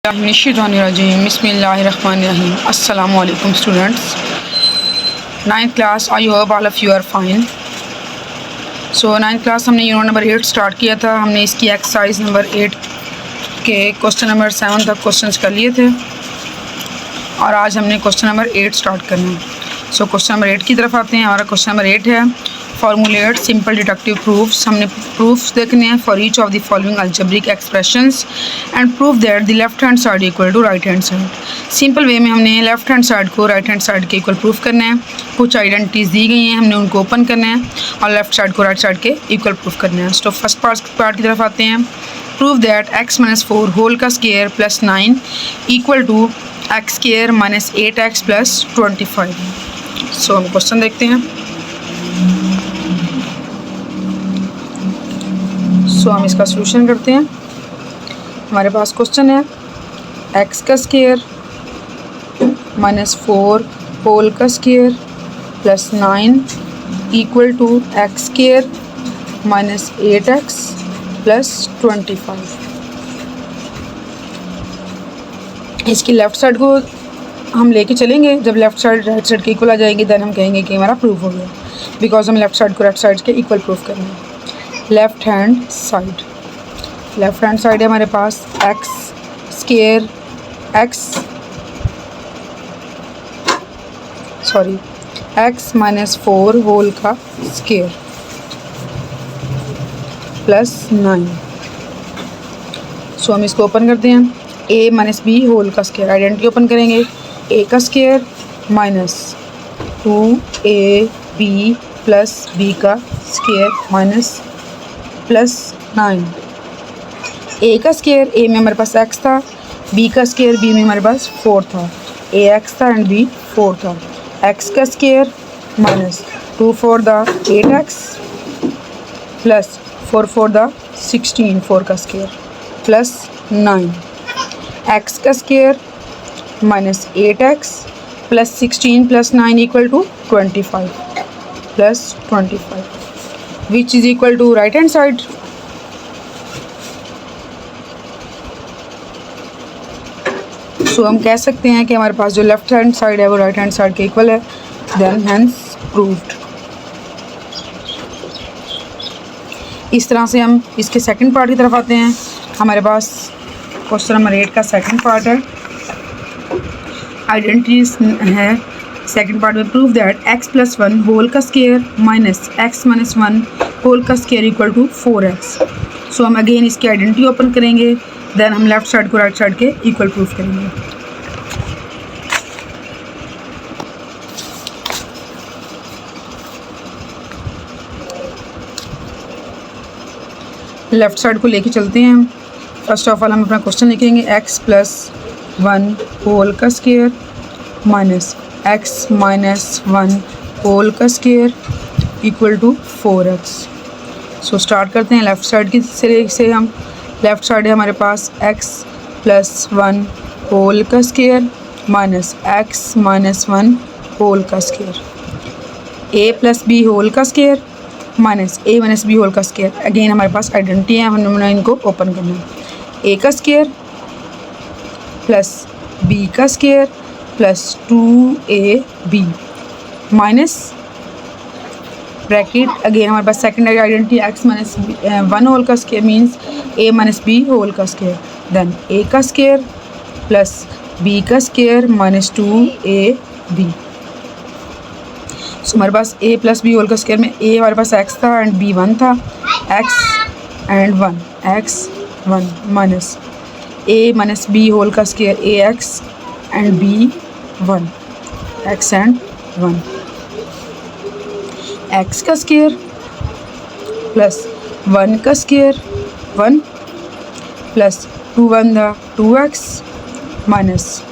बिस्मिल्लाहिर्रहमानिर्रहीम। अस्सलामु अलैकुम students, 9th class. I hope all of you are fine. So 9th class हमने unit number 8 start किया था। हमने इसकी एक्सरसाइज नंबर 8 के क्वेश्चन नंबर 7 तक क्वेश्चंस कर लिए थे और आज हमने क्वेश्चन नंबर 8 स्टार्ट करना है। सो क्वेश्चन नंबर 8 की तरफ आते हैं। हमारा क्वेश्चन नंबर 8 है फॉर्मुलेट सिंपल डिडक्टिव प्रूफ्स। हमने प्रूफ्स देखने हैं for each of the following algebraic expressions and proof that the left hand side equal to right hand side. Simple way में हमने लेफ्ट हैंड साइड को right hand side के equal proof करना है। कुछ आइडेंटिटीज़ दी गई हैं, हमने उनको ओपन करना है और लेफ्ट साइड को राइट साइड के इक्वल प्रूफ करना है। तो फर्स्ट पार्ट की तरफ आते हैं। प्रूफ दैट x-4 होल का square plus 9 equal to x square minus 8x plus 25। So हम क्वेश्चन देखते हैं। सो हम इसका सॉल्यूशन करते हैं। हमारे पास क्वेश्चन है x का स्क्वायर माइनस 4 होल का square plus 9 equal to x square minus 8x plus 25। इसकी लेफ़्ट साइड को हम लेके चलेंगे। जब लेफ़्ट साइड राइट साइड के इक्वल आ जाएंगे देन हम कहेंगे कि हमारा प्रूफ हो गया, बिकॉज हम लेफ़्ट साइड को राइट साइड के इक्वल प्रूफ करेंगे। लेफ़्ट हैंड साइड है हमारे पास x square x minus 4 whole का स्क्वायर प्लस 9। सो हम इसको ओपन करते हैं। a माइनस बी होल का स्क्वायर, आइडेंटिटी ओपन करेंगे। a का square minus 2ab plus b का स्क्वायर माइनस प्लस 9। a का स्क्वायर a में हमारे पास x था, b का स्क्वायर b में हमारे पास 4 था। a x था एंड b 4 था। x का स्क्वायर माइनस 2 4 द 8x प्लस 4 4 द 16 4 का स्क्वायर प्लस 9। x का square minus 8x plus 16 plus 9 equal to 25 plus 25 which is equal to right hand side. So हम कह सकते हैं कि हमारे पास जो लेफ्ट हैंड साइड है वो राइट हैंड साइड के इक्वल है। Then hence proved. इस तरह से हम इसके सेकंड पार्ट की तरफ आते हैं। हमारे पास क्वेश्चन नंबर 8 का सेकंड पार्ट है, आइडेंटिटीज है। सेकंड पार्ट में prove that x plus 1 whole का square minus x minus 1 whole का square equal to 4x। So हम अगेन इसकी आइडेंटिटी ओपन करेंगे, देन हम लेफ्ट साइड को राइट साइड के इक्वल प्रूफ करेंगे। लेफ्ट साइड को लेके चलते हैं। फर्स्ट ऑफ ऑल हम अपना क्वेश्चन लिखेंगे x प्लस 1 होल का square minus x minus 1 whole का square equal to 4x। So start करते हैं लेफ़्ट साइड की से हम। लेफ़्ट साइड है हमारे पास x प्लस 1 होल का square minus x minus 1 whole का square, a plus b whole का square minus a minus b whole का स्क्वायर। अगेन हमारे पास आइडेंटिटी है, हमने इनको ओपन करना है। a का स्क्वायर प्लस b का square plus 2ab minus bracket. Again हमारे पास secondary identity x minus 1 whole का square means a minus b whole का स्क्वायर। देन a का स्क्वायर प्लस b का स्क्वायर माइनस 2ab। सो हमारे पास a प्लस b होल का square में a हमारे पास x था एंड b 1 था। x 1 minus a minus b whole का square ax and b 1 x and 1। x का स्क्वायर प्लस 1 का square 1 plus 2 1 the 2x minus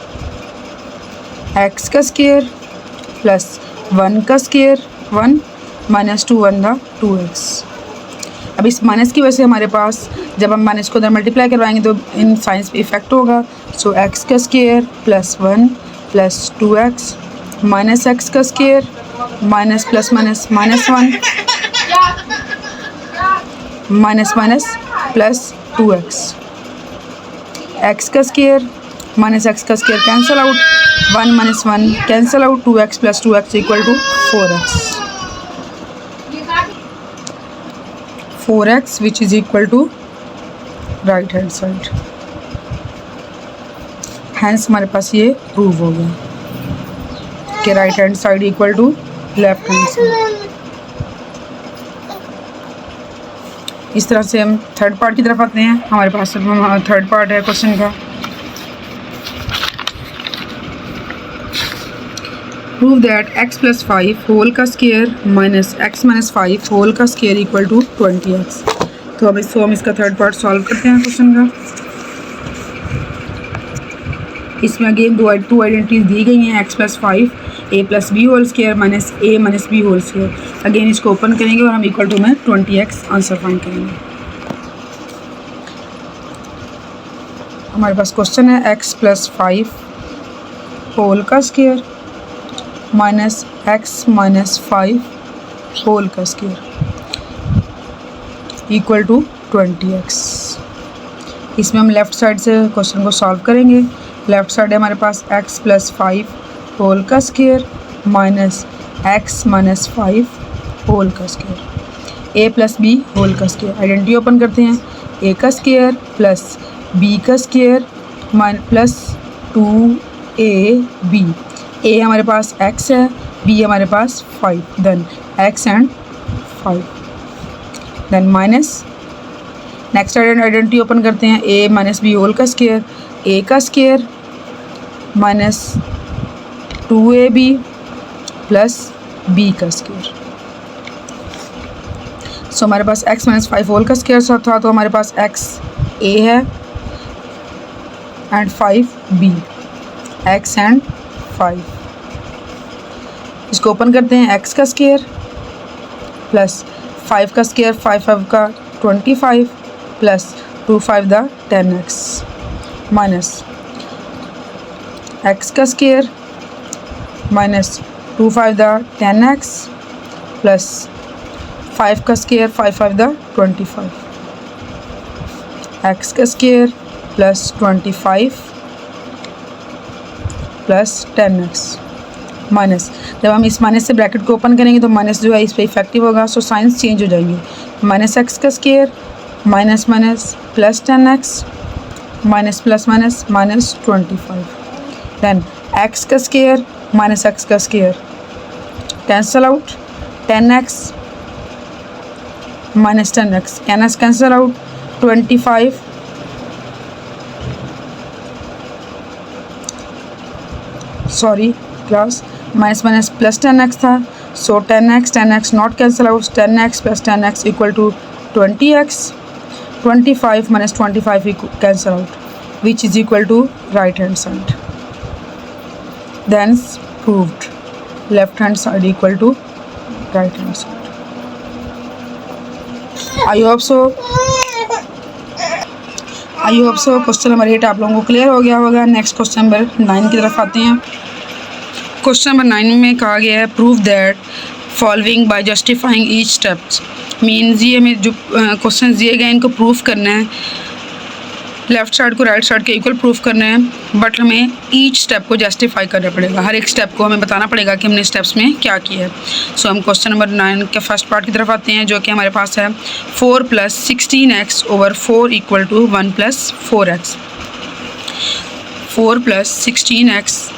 x का स्क्वायर प्लस 1 का स्क्वायर 1 माइनस 2 1 द 2x। अब इस माइनस की वजह से हमारे पास जब हम माइनस को उधर मल्टीप्लाई करवाएंगे तो इन साइंस पे इफेक्ट होगा। सो x का square plus 1 plus 2x minus x का square minus plus minus minus 1 minus minus plus 2x, x का स्क्वायर माइनस एक्स का square cancel out, 1 minus 1 cancel out, 2x plus 2x equal to 4x which is equal to right hand side. Hence हमारे पास ये prove हो गया कि right hand side equal to left hand side. इस तरह से हम थर्ड पार्ट की तरफ आते हैं। हमारे पास थर्ड पार्ट है क्वेश्चन का। Prove that x plus 5 whole का square minus x minus 5 whole का स्क्वायर इक्वल टू 20x। तो अब हम इसका थर्ड पार्ट सॉल्व करते हैं क्वेश्चन का। इसमें अगेन टू आइडेंटिटीज दी गई हैं, x plus 5 a plus B whole square minus a minus B whole square. Again इसको ओपन करेंगे और हम इक्वल टू में 20x आंसर फाइंड करेंगे। हमारे पास क्वेश्चन है x प्लस 5 होल का square minus x minus 5 whole का स्क्वायर इक्वल टू 20x। इसमें हम लेफ़्ट साइड से क्वेश्चन को सॉल्व करेंगे। लेफ़्ट साइड है हमारे पास x प्लस 5 होल का square minus x minus 5 whole का square, a plus B whole का स्क्वायर। आइडेंटिटी ओपन करते हैं, a का स्क्वायर प्लस b का स्क्वायर प्लस 2ab। a हमारे पास x है, b हमारे पास 5, then x and 5, then minus next identity open करते हैं, a माइनस बी होल का स्क्वायर, a का square minus 2ab plus b का स्क्वायर। सो हमारे पास x माइनस 5 होल का स्क्वायर था, तो हमारे पास x a है एंड 5b, x एंड 5। इसको ओपन करते हैं, x का स्क्वायर प्लस 5 का स्क्वायर 5 का 25 plus 2 5 the 10x minus x का square minus 2 5 the 10x plus 5 का स्क्वायर 5 5 द 25, x का square plus 25 plus 10x minus. जब हम इस माइनस से ब्रैकेट को ओपन करेंगे तो माइनस जो है इस पर इफेक्टिव होगा, सो साइंस चेंज हो जाएंगे। माइनस एक्स का square minus minus plus 10x minus plus minus minus 25, then x का स्क्वायर माइनस x का square cancel out, 10x minus 10x cancel out, 25 sorry class minus minus plus 10x था, so 10x not cancel out, 10x plus 10x equal to 20x, 25 minus 25 cancel out which is equal to right hand side. Then proved left hand side equal to right hand side. I hope so question number 8 आप लोगों को clear हो गया होगा। Next question number 9 की तरफ आते हैं। क्वेश्चन नंबर 9 में कहा गया है prove that following bye justifying each steps. Means ये हमें जो क्वेश्चन दिए गए इनको प्रूव करना है, लेफ़्ट साइड को राइट साइड के इक्वल प्रूफ करना है, बट हमें ईच स्टेप को जस्टिफाई करना पड़ेगा। हर एक स्टेप को हमें बताना पड़ेगा कि हमने स्टेप्स में क्या किया है। सो हम क्वेश्चन नंबर 9 के फर्स्ट पार्ट की तरफ आते हैं, जो कि हमारे पास है 4 plus 16x over 4 equal to 1 plus 4x। 4 plus 16x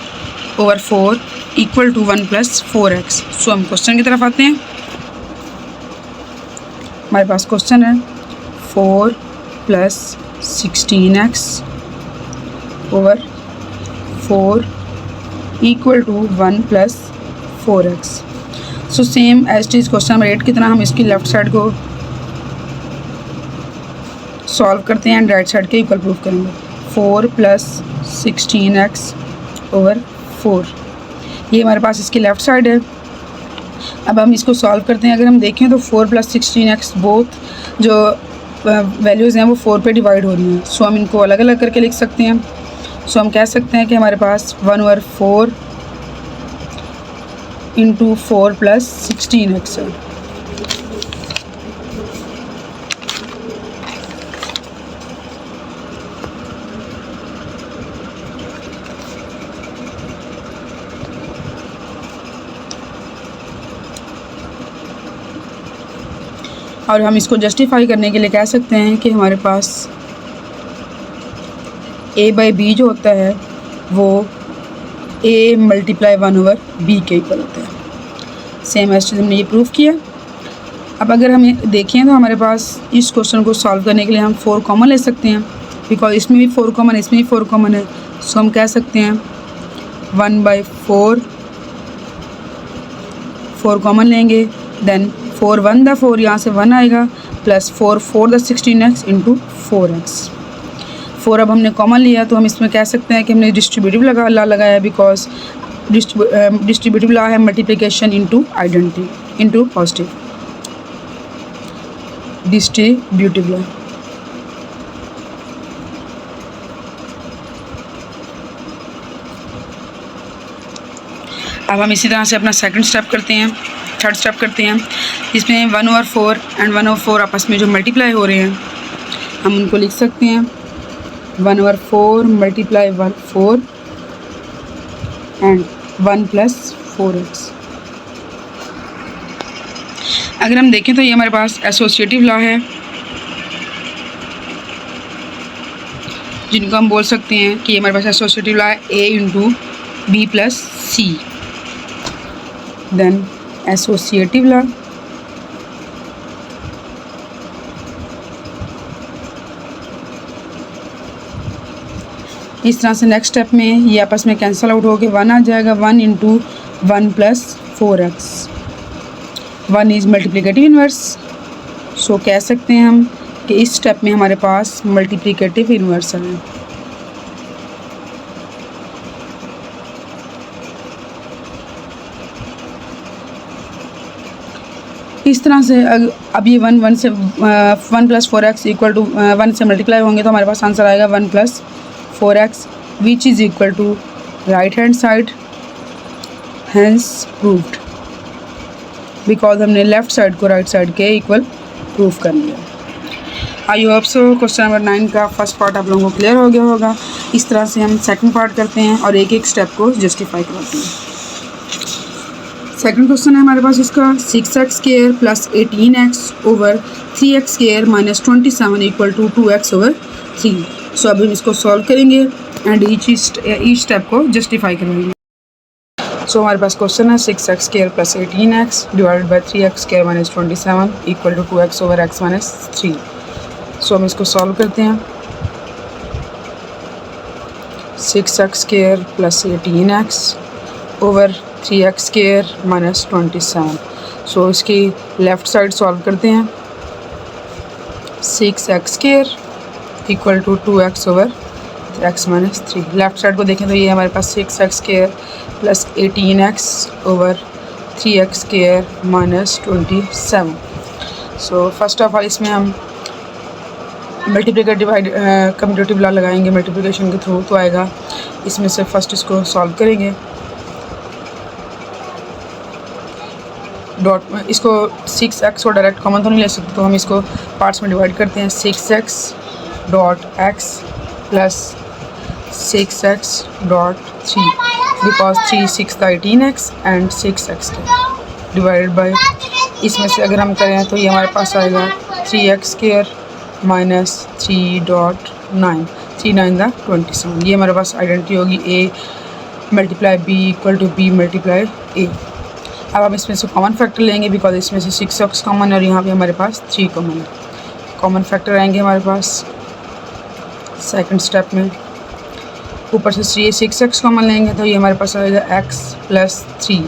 over 4 equal to 1 plus 4x। So हम क्वेश्चन की तरफ आते हैं। हमारे पास क्वेश्चन है 4 plus 16x over 4 equal to 1 plus 4x। So same as it is question number 8 की तरह हम इसकी लेफ्ट साइड को सॉल्व करते हैं एंड राइट साइड के इक्वल प्रूफ करेंगे। 4 प्लस 16x ओवर 4, ये हमारे पास इसकी लेफ़्ट साइड है। अब हम इसको सॉल्व करते हैं। अगर हम देखें तो 4 प्लस 16x बोथ जो वैल्यूज़ हैं वो 4 पे डिवाइड हो रही हैं। सो हम इनको अलग अलग करके लिख सकते हैं। सो हम कह सकते हैं कि हमारे पास 1 ओवर 4 इंटू 4 प्लस 16x है। और हम इसको जस्टिफाई करने के लिए कह सकते हैं कि हमारे पास a बाई बी जो होता है वो a मल्टीप्लाई 1/b के इक्वल होता है। सेम एज हमने ये प्रूफ किया। अब अगर हम देखें तो हमारे पास इस क्वेश्चन को सॉल्व करने के लिए हम 4 कॉमन ले सकते हैं, बिकॉज इसमें भी 4 कॉमन है, इसमें भी 4 कॉमन है। सो हम कह सकते हैं 1/4 4 कॉमन लेंगे, देन 4 1 द 4 यहाँ से 1 आएगा, plus 4 4 the 16x into 4x। 4 अब हमने कॉमन लिया तो हम इसमें कह सकते हैं कि हमने डिस्ट्रीब्यूटिव लॉ लगाया, बिकॉज डिस्ट्रीब्यूटिव लॉ है multiplication into identity into positive distributive law. अब हम इसी तरह से अपना सेकंड स्टेप करते हैं, थर्ड स्टेप करते हैं। इसमें 1/4 एंड 1/4 आपस में जो मल्टीप्लाई हो रहे हैं हम उनको लिख सकते हैं 1/4 मल्टीप्लाई 4 एंड 1 + 4x। अगर हम देखें तो ये हमारे पास एसोसिएटिव लॉ है, जिनको हम बोल सकते हैं कि हमारे पास एसोसिएटिव लॉ है a into B plus C. Then associative law इस तरह से नेक्स्ट स्टेप में ये आपस में कैंसिल आउट होकर 1 आ जाएगा, 1 into 1 + 4x। 1 is multiplicative inverse, so कह सकते हैं हम कि इस स्टेप में हमारे पास मल्टीप्लिकेटिव इन्वर्स है। इस तरह से अब ये 1 + 4x इक्वल टू 1 से मल्टीप्लाई होंगे तो हमारे पास आंसर आएगा 1 + 4x which is equal to right hand side, hence proved, because हमने लेफ़्ट साइड को राइट साइड के इक्वल प्रूफ कर लिया। I hope so question number 9 का फर्स्ट पार्ट आप लोगों को क्लियर हो गया होगा। इस तरह से हम सेकंड पार्ट करते हैं और एक एक स्टेप को जस्टिफाई करते हैं। सेकंड क्वेश्चन है हमारे पास इसका 6x² + 18x / 3x² - 27 equal to 2x / 3। सो अब हम इसको सॉल्व करेंगे एंड ईच स्टेप को जस्टिफाई करेंगे। सो हमारे पास क्वेश्चन है 6x² + 18x / 3x² - 27 equal to 2x / x - 3। सो हम इसको सॉल्व करते हैं। 6x² + 18x / 3x² - 27। सो इसकी लेफ़्ट साइड सॉल्व करते हैं। 6x² equal to 2x / x - 3। Left side को देखें तो ये हमारे पास 6x² + 18x / 3x² - 27। So first of all इसमें हम मल्टीप्लिकेटिव कम्यूटेटिव लॉ लगाएंगे मल्टीप्लिकेशन के थ्रू, तो आएगा इसमें से फर्स्ट इसको सॉल्व करेंगे। डॉट इसको 6x को डायरेक्ट कॉमन तो नहीं ले सकते, तो हम इसको पार्ट्स में डिवाइड करते हैं। 6x dot x plus 6x dot 3 because 3 6 था 18x and 6x divided by, इसमें से अगर हम करें तो ये हमारे पास आएगा 3x² - 3.9 3 9 दा 27। ये हमारे पास आइडेंटिटी होगी a multiply b equal to b multiply a। अब हम इसमें से कॉमन फैक्टर लेंगे बिकॉज इसमें से 6x कॉमन है और यहाँ पे हमारे पास 3 कॉमन है। कॉमन फैक्टर आएंगे हमारे पास सेकंड स्टेप में, ऊपर से 6x कॉमन लेंगे तो ये हमारे पास आएगा x + 3।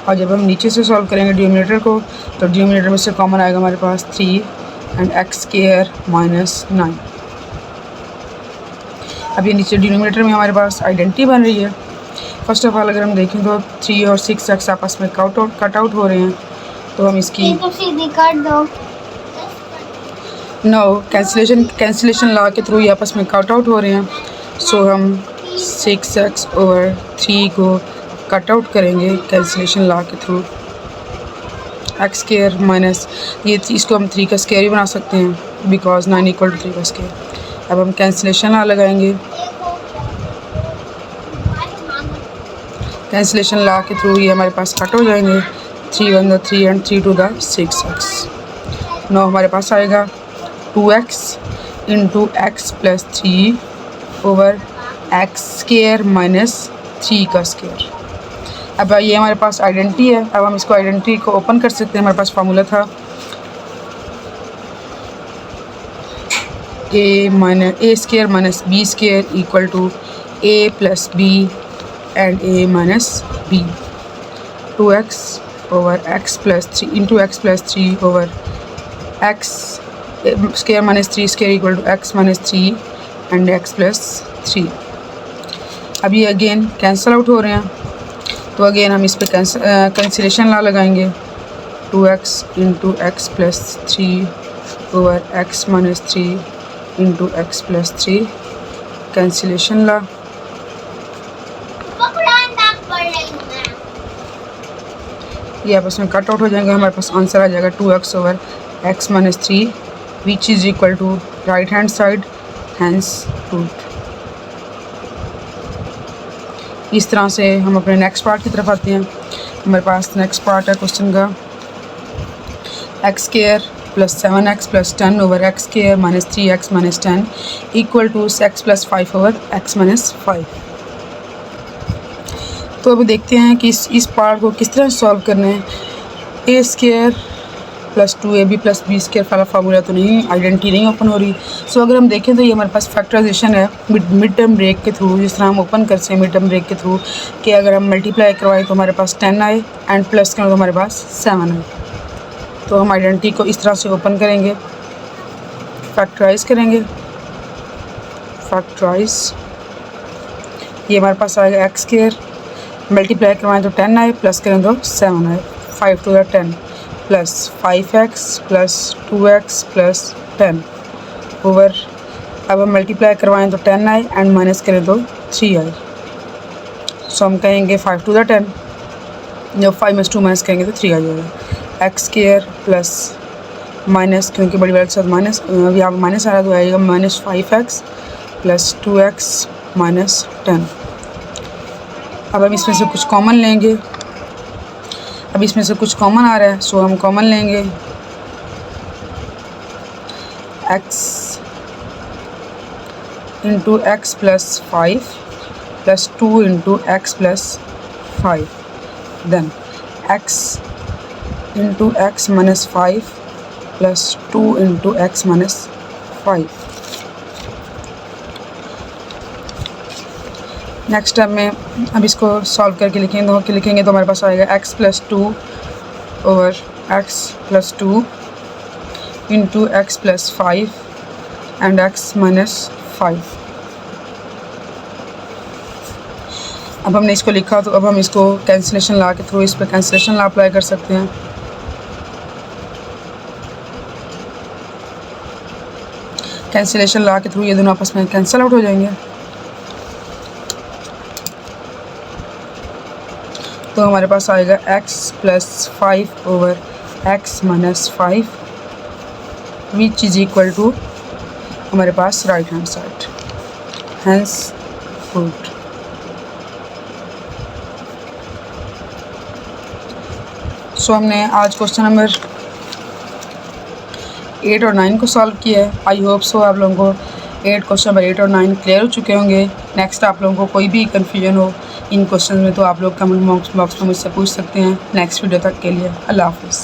और जब हम नीचे से सॉल्व करेंगे डिनोमिनेटर को, तो डिनोमिनेटर में से कॉमन आएगा हमारे पास 3 एंड x² - 9। अब ये नीचे डिनोमिनेटर में हमारे पास आइडेंटिटी बन रही है। फर्स्ट ऑफ ऑल अगर हम देखें तो 3 और 6x आपस में कट आउट हो रहे हैं, तो हम इसकी नो कैंसिलेशन लॉ के थ्रू ये आपस में कट आउट हो रहे हैं। सो हम 6x / 3 को कट आउट करेंगे कैंसिलेशन लॉ के थ्रू। x² माइनस ये इसको हम 3 का स्क्वायर भी बना सकते हैं बिकॉज 9 इक्वल टू 3 का स्क्वायर। अब हम कैंसिलेशन लॉ लगाएंगे। कैंसिलेशन लॉ के थ्रू ये हमारे पास कट हो जाएंगे। 3 1 3 एंड 3 2 6x। 9 हमारे पास आएगा 2x into x plus 3 over x square minus 3 का स्केयर। अब ये हमारे पास आइडेंटिटी है। अब हम इसको आइडेंटिटी को ओपन कर सकते हैं। हमारे पास फार्मूला था a square minus b square equal to a plus b and a minus b. 2x over x plus 3 into x plus 3 over x square minus 3 square equal to x minus 3 and x plus 3। अब ये again cancel out हो रहे हैं, तो again हम इस पर cancellation law लगाएंगे। 2x into x plus 3 over x minus 3 into x plus 3 cancellation law. ये आपस में कट आउट हो जाएंगे। हमारे पास आंसर आ जाएगा 2x over x minus 3 which is equal to right hand side hence root. इस तरह से हम अपने नेक्स्ट पार्ट की तरफ आते हैं। हमारे पास नेक्स्ट पार्ट है क्वेश्चन का x square plus 7x plus 10 over x square minus 3x minus 10 equal to x plus 5 over x minus 5। तो अभी देखते हैं कि इस पार्ट को किस तरह सॉल्व करना है। ए स्केयर प्लस 2ab प्लस बी स्केयर वाला फार्मूला तो नहीं, आइडेंटिटी नहीं ओपन हो रही। सो अगर हम देखें तो ये हमारे पास फैक्टराइजेशन है मिड टर्म ब्रेक के थ्रू। जिस तरह हम ओपन करते हैं मिड टर्म ब्रेक के थ्रू कि अगर हम मल्टीप्लाई करवाएं तो हमारे पास 10 आए एंड प्लस करें तो हमारे पास 7 आए। तो हम आइडेंटिटी को इस तरह से ओपन करेंगे, फैक्टराइज करेंगे। फैक्टराइज ये हमारे पास आएगा एक्स स्केयर, मल्टीप्लाई करवाएं तो 10 आए, प्लस करें तो 7 आए। 5 two 10 plus 5x plus 2x plus 10 over, अब हम मल्टीप्लाई करवाएं तो 10 आए एंड माइनस करें तो 3 आए। सो हम कहेंगे 5 टू 10, जब 5 में 2 माइनस करेंगे तो 3 आ जाएगा। एक्स स्केयर प्लस माइनस, क्योंकि बड़ी वाले के साथ माइनस, यहाँ माइनस आ रहा तो आएगा minus 5x plus 2x minus 10। अब हम इसमें से कुछ कॉमन लेंगे। अब इसमें से कुछ कॉमन आ रहा है, सो हम कॉमन लेंगे। x into x plus 5 plus 2 into x plus 5, then x into x minus 5 plus 2 into x minus 5। Next time में अब इसको सॉल्व करके लिखेंगे तो हमारे पास आएगा x plus 2 over x plus 2 into x plus 5 and x minus 5। अब हमने इसको लिखा तो अब हम इसको कैंसिलेशन ला के थ्रू इस पर कैंसिलेशन ला अप्लाई कर सकते हैं। कैंसिलेशन ला के थ्रू ये दोनों आपस में कैंसिल आउट हो जाएंगे। तो हमारे पास आएगा x plus 5 over x minus 5 which is equal to हमारे पास right hand side hence root. So हमने आज क्वेश्चन नंबर 8 और 9 को सॉल्व किया है। आई होप सो आप लोगों को क्वेश्चन नंबर 8 और 9 क्लियर हो चुके होंगे। नेक्स्ट आप लोगों को कोई भी कन्फ्यूजन हो इन क्वेश्चन में तो आप लोग कमेंट बॉक्स में मुझसे पूछ सकते हैं। नेक्स्ट वीडियो तक के लिए अल्लाह हाफ़िज़।